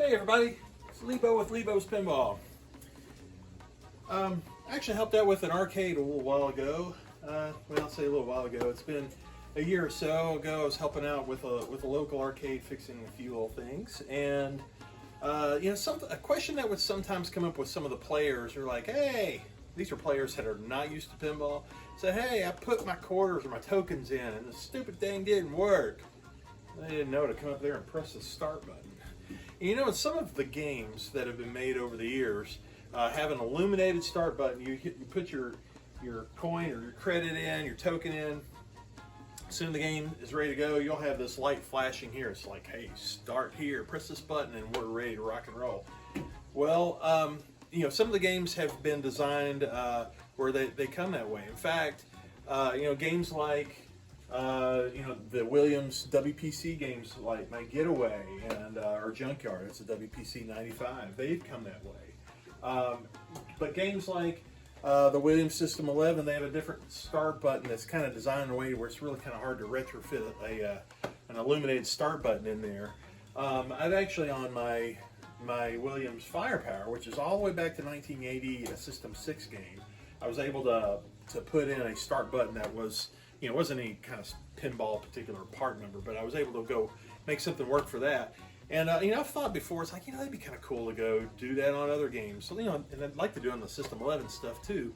Hey everybody, it's Lebo with Lebo's Pinball. I actually helped out with an arcade a little while ago. Well, I'll say a little while ago. It's been a year or so ago. I was helping out with a local arcade, fixing a few little things, and a question that would sometimes come up with some of the players are like, "Hey, these are players that are not used to pinball. Say, hey, I put my quarters or my tokens in, and the stupid thing didn't work." They didn't know to come up there and press the start button. You know, in some of the games that have been made over the years, have an illuminated start button. You put your coin or your credit in, your token in. As soon as the game is ready to go, you'll have this light flashing here. It's like, hey, start here, press this button, and we're ready to rock and roll. Well, some of the games have been designed where they come that way. In fact, games like the Williams WPC games like My Getaway and or Junkyard, it's a WPC 95, they've come that way. But games like the Williams System 11, they have a different start button that's kind of designed in a way where it's really kind of hard to retrofit an illuminated start button in there. I've actually on my Williams Firepower, which is all the way back to 1980, a System 6 game, I was able to put in a start button that was, it wasn't any kind of pinball particular part number, but I was able to go make something work for that. And I've thought before, it's like, that'd be kind of cool to go do that on other games. So, and I'd like to do it on the System 11 stuff too.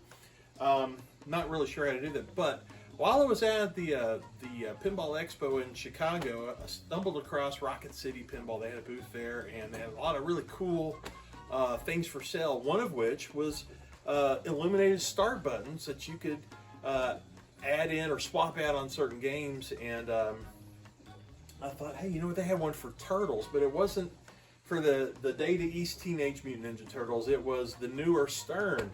Not really sure how to do that, but while I was at the Pinball Expo in Chicago, I stumbled across Rocket City Pinball. They had a booth there, and they had a lot of really cool things for sale. One of which was illuminated start buttons that you could add in or swap out on certain games. And I thought, hey, they had one for Turtles, but it wasn't for the Data East Teenage Mutant Ninja Turtles. It was the newer Stern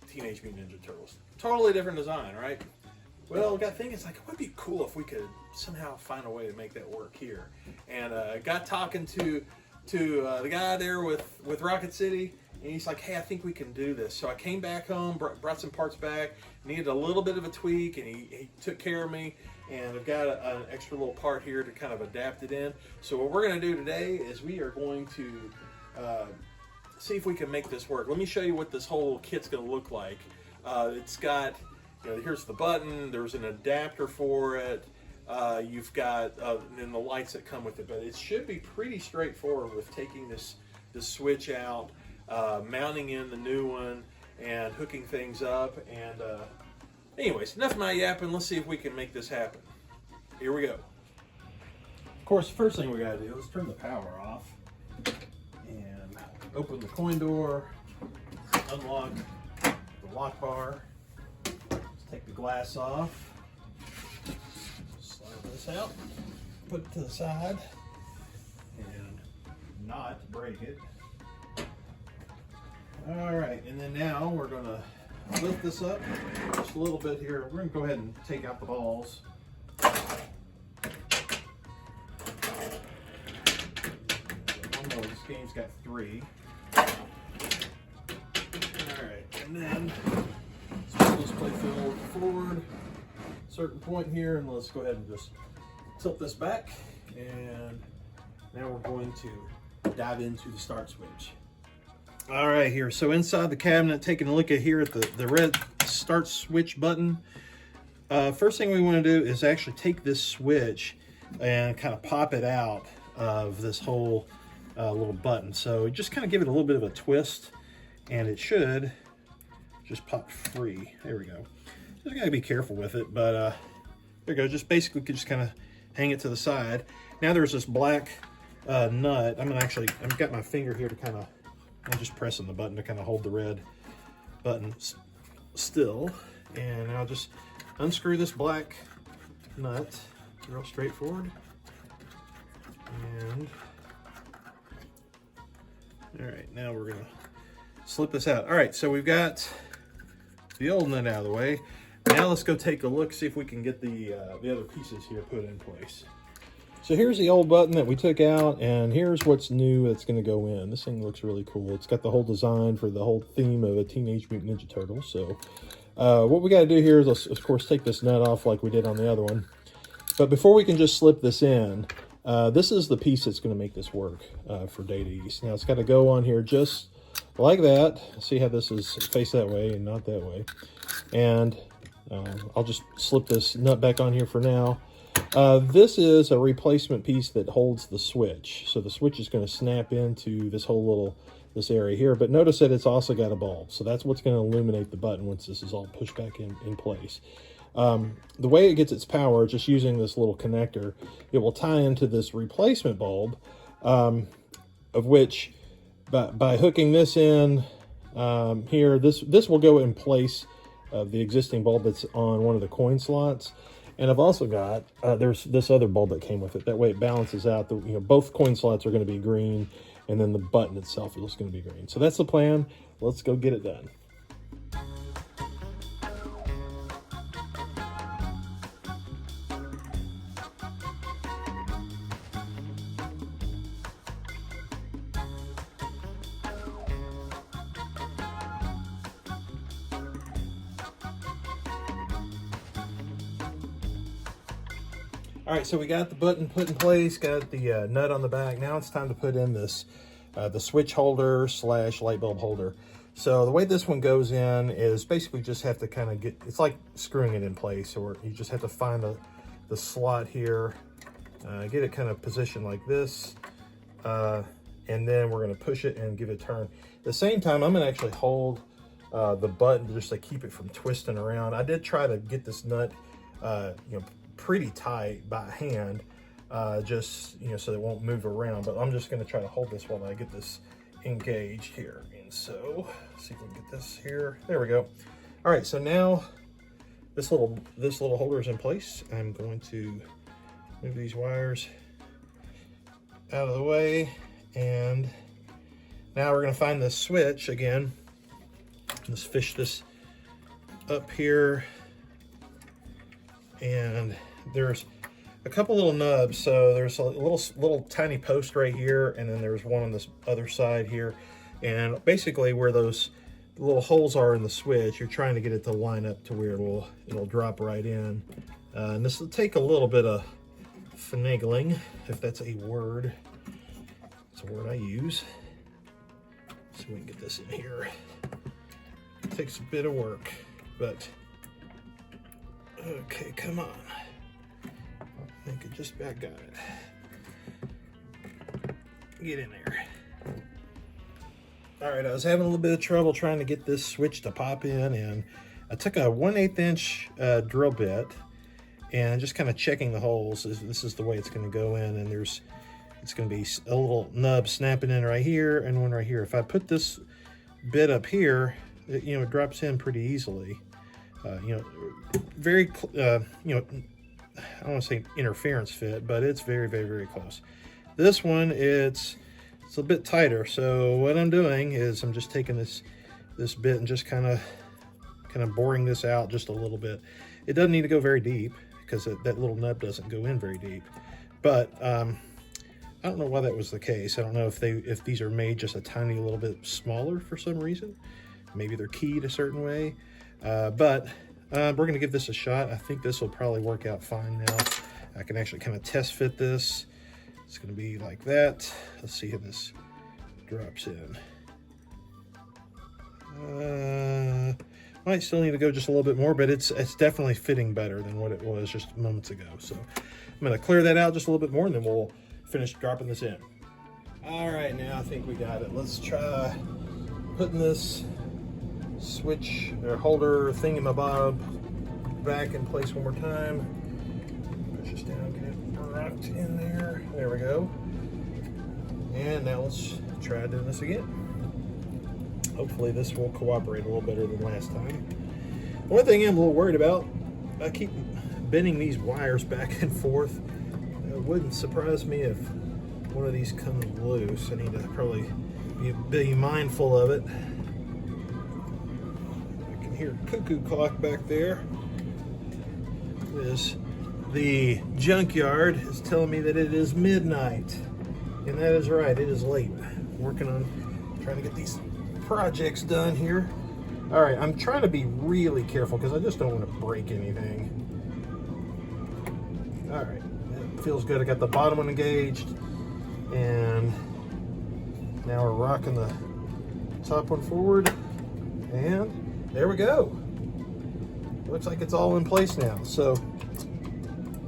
Teenage Mutant Ninja Turtles. Totally different design, right? Well, I got thinking, it's like, it would be cool if we could somehow find a way to make that work here. And got talking to the guy there with Rocket City, and he's like, hey, I think we can do this. So I came back home, brought some parts back, needed a little bit of a tweak, and he took care of me. And I've got an extra little part here to kind of adapt it in. So what we're going to do today is we are going to see if we can make this work. Let me show you what this whole kit's going to look like. It's got, here's the button, there's an adapter for it, you've got and the lights that come with it, but it should be pretty straightforward with taking this switch out, mounting in the new one, and hooking things up. And anyways, enough of my yapping. Let's see if we can make this happen. Here we go. Of course, the first thing we gotta do is turn the power off and open the coin door, unlock the lock bar. Let's take the glass off, slide this out, put it to the side, and not break it. All right, and then now we're gonna lift this up just a little bit here. We're gonna go ahead and take out the balls. This game's got 3. All right, and then let's move this playfield forward a certain point here, and let's go ahead and just tilt this back. And now we're going to dive into the start switch. All right, here, so inside the cabinet, taking a look at here at the red start switch button. First thing we want to do is actually take this switch and kind of pop it out of this whole little button. So just kind of give it a little bit of a twist, and it should just pop free. There we go. Just gotta be careful with it, but there you go. Just basically just kind of hang it to the side. Now there's this black nut. I've got my finger here to kind of, I'm just pressing the button to kind of hold the red button still. And I'll just unscrew this black nut, real straightforward. And all right, now we're gonna slip this out. All right, so we've got the old nut out of the way. Now let's go take a look, see if we can get the other pieces here put in place. So here's the old button that we took out, and here's what's new that's going to go in. This thing looks really cool. It's got the whole design for the whole theme of a Teenage Mutant Ninja Turtles. So what we got to do here is, let's, of course, take this nut off like we did on the other one. But before we can just slip this in, This is the piece that's going to make this work for data east. Now it's got to go on here just like that. See how this is faced that way and not that way. And I'll just slip this nut back on here for now. This is a replacement piece that holds the switch. So the switch is going to snap into this whole this area here. But notice that it's also got a bulb. So that's what's going to illuminate the button once this is all pushed back in place. The way it gets its power, just using this little connector, it will tie into this replacement bulb, of which by hooking this in here, this will go in place of the existing bulb that's on one of the coin slots. And I've also got, there's this other bulb that came with it. That way it balances out. Both coin slots are going to be green, and then the button itself is going to be green. So that's the plan. Let's go get it done. All right, so we got the button put in place, got the nut on the back. Now it's time to put in this, the switch holder / light bulb holder. So the way this one goes in is basically just have to kind of get, it's like screwing it in place, or you just have to find the slot here, get it kind of positioned like this, and then we're gonna push it and give it a turn. At the same time, I'm gonna actually hold the button just to keep it from twisting around. I did try to get this nut, pretty tight by hand, just so it won't move around, but I'm just going to try to hold this while I get this engaged here. And so see if we can get this here. There we go. All right, so now this little holder is in place. I'm going to move these wires out of the way, and now we're going to find this switch again. Let's fish this up here. And there's a couple little nubs. So there's a little tiny post right here, and then there's one on this other side here. And basically where those little holes are in the switch, you're trying to get it to line up to where it'll drop right in. And this will take a little bit of finagling, if that's a word. It's a word I use. So we can get this in here. It takes a bit of work, but okay, come on. I think I just about got it. Get in there. All right, I was having a little bit of trouble trying to get this switch to pop in, and I took a 1/8 inch drill bit and just kind of checking the holes. This is the way it's going to go in, and it's going to be a little nub snapping in right here and one right here. If I put this bit up here, it drops in pretty easily. Very, I don't want to say interference fit, but it's very, very, very close. This one, it's a bit tighter. So what I'm doing is I'm just taking this bit and just kind of boring this out just a little bit. It doesn't need to go very deep because that little nub doesn't go in very deep. But I don't know why that was the case. I don't know if these are made just a tiny little bit smaller for some reason. Maybe they're keyed a certain way. But we're going to give this a shot. I think this will probably work out fine now. I can actually kind of test fit this. It's going to be like that. Let's see how this drops in. Might still need to go just a little bit more, but it's definitely fitting better than what it was just moments ago. So I'm going to clear that out just a little bit more, and then we'll finish dropping this in. All right, now I think we got it. Let's try putting this switch or holder thingamabob back in place one more time. Push this down, get it rocked in there. There we go. And now let's try doing this again. Hopefully this will cooperate a little better than last time. One thing I'm a little worried about, I keep bending these wires back and forth. It wouldn't surprise me if one of these comes loose. I need to probably be mindful of it. Here, cuckoo clock back there is the junkyard is telling me that it is midnight, and that is right, it is late. I'm working on trying to get these projects done here. All right, I'm trying to be really careful because I just don't want to break anything. All right, feels good. I got the bottom one engaged, and now we're rocking the top one forward, and there we go. Looks like it's all in place now. So,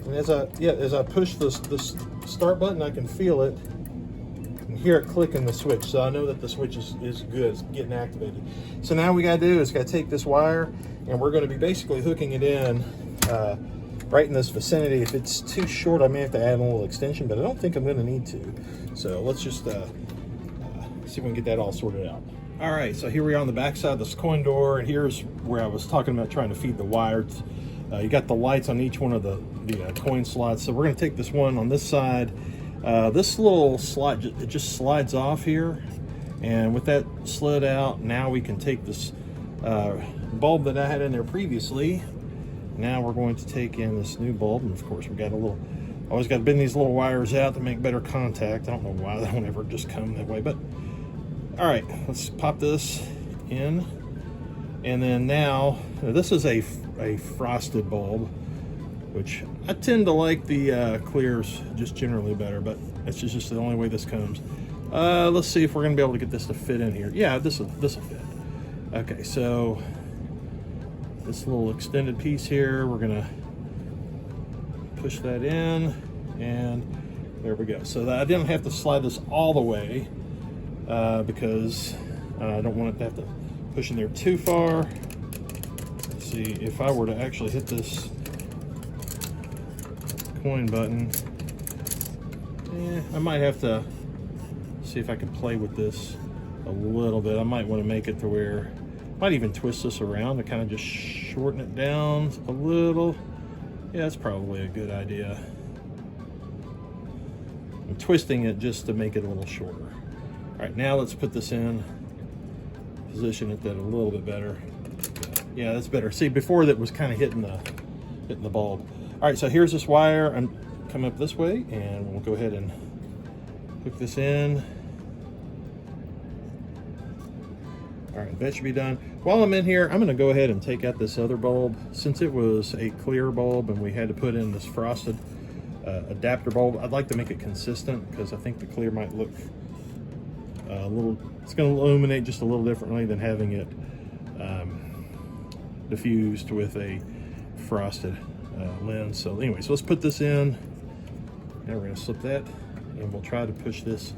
and as I push this start button, I can feel it and hear it clicking the switch. So I know that the switch is good, it's getting activated. So now we gotta do is gotta take this wire, and we're gonna be basically hooking it in right in this vicinity. If it's too short, I may have to add a little extension, but I don't think I'm gonna need to. So let's just see if we can get that all sorted out. All right, so here we are on the back side of this coin door, and here's where I was talking about trying to feed the wires. You got the lights on each one of the coin slots. So we're gonna take this one on this side. This little slide, it just slides off here. And with that slid out, now we can take this bulb that I had in there previously. Now we're going to take in this new bulb. And of course we got always got to bend these little wires out to make better contact. I don't know why they don't ever just come that way, but all right, let's pop this in. And then now, this is a frosted bulb, which I tend to like the clears just generally better, but it's just the only way this comes. Let's see if we're gonna be able to get this to fit in here. Yeah, this will fit. Okay, so this little extended piece here, we're gonna push that in, and there we go. So that I didn't have to slide this all the way because I don't want it to have to push in there too far. Let's see, if I were to actually hit this coin button, I might have to see if I can play with this a little bit. I might want to make it to where I might even twist this around to kind of just shorten it down a little. Yeah, that's probably a good idea. I'm twisting it just to make it a little shorter. All right, now let's put this in, position it that a little bit better. Yeah, that's better. See, before that was kind of hitting the bulb. All right, so here's this wire. I'm coming up this way, and we'll go ahead and hook this in. All right, that should be done. While I'm in here, I'm gonna go ahead and take out this other bulb. Since it was a clear bulb and we had to put in this frosted adapter bulb, I'd like to make it consistent because I think the clear might look it's gonna illuminate just a little differently than having it diffused with a frosted lens. So anyway, so let's put this in. Now we're gonna slip that, and we'll try to push this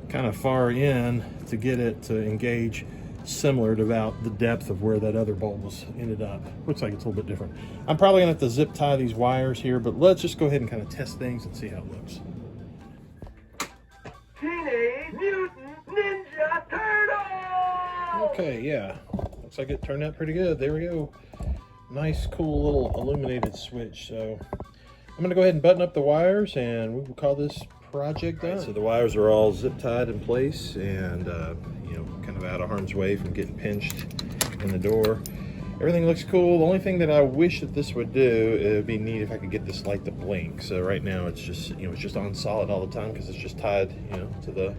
kind of far in to get it to engage similar to about the depth of where that other bulb was ended up. Looks like it's a little bit different. I'm probably gonna have to zip tie these wires here, but let's just go ahead and kind of test things and see how it looks. Teenage Mutant Ninja Turtles! Okay, yeah, looks like it turned out pretty good. There we go. Nice, cool little illuminated switch. So I'm gonna go ahead and button up the wires, and we will call this project done. Right, so the wires are all zip tied in place, and you know, kind of out of harm's way from getting pinched in the door. Everything looks cool. The only thing that I wish that this would do, it would be neat if I could get this light to blink. So right now it's just, you know, it's just on solid all the time because it's just tied, you know, to the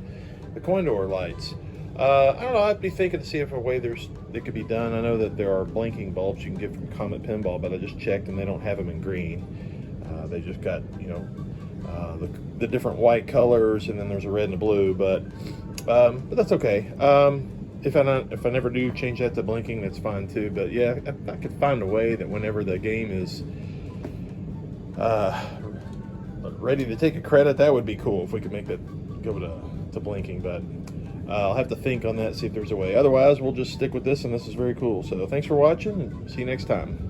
coin door lights. I don't know, I'd be thinking to see if a way that could be done. I know that there are blinking bulbs you can get from Comet Pinball, but I just checked and they don't have them in green. They just got, you know, the different white colors, and then there's a red and a blue, but that's okay. If I never do change that to blinking, that's fine too. But yeah, if I could find a way that whenever the game is ready to take a credit, that would be cool if we could make that go to blinking. But I'll have to think on that, see if there's a way. Otherwise, we'll just stick with this, and this is very cool. So thanks for watching, and see you next time.